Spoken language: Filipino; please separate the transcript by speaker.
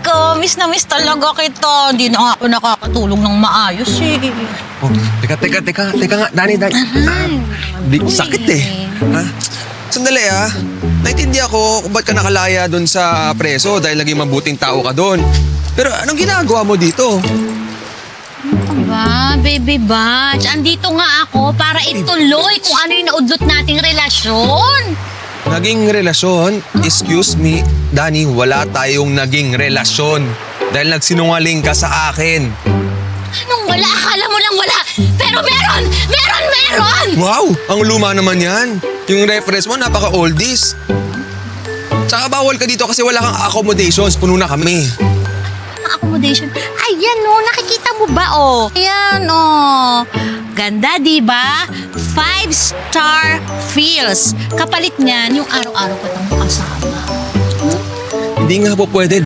Speaker 1: ko. Miss na miss talaga kita. Hindi na nga ako nakakatulong ng maayos eh.
Speaker 2: Oh, teka nga, Dani. Sakit eh. Ha? Sandali naintindihan ko kung ba't ka nakalaya doon sa preso dahil naging mabuting tao ka doon. Pero anong ginagawa mo dito?
Speaker 1: Aba, baby batch. Andito nga ako para ituloy kung ano yung naudlot nating relasyon.
Speaker 2: Naging relasyon? Excuse me, Dani, wala tayong naging relasyon. Dahil nagsinungaling ka sa akin.
Speaker 1: Anong wala? Akala mo lang wala. Pero meron! Meron!
Speaker 2: Wow! Ang luma naman yan. Yung reference mo, napaka-oldies. Tsaka bawal ka dito kasi wala kang accommodations. Puno na kami.
Speaker 1: Accommodation. Ayan nakikita mo ba Ayan Ganda, di ba? 5-star feels. Kapalit niyan yung araw-araw ko itong kasama.
Speaker 2: Hindi nga po pwede.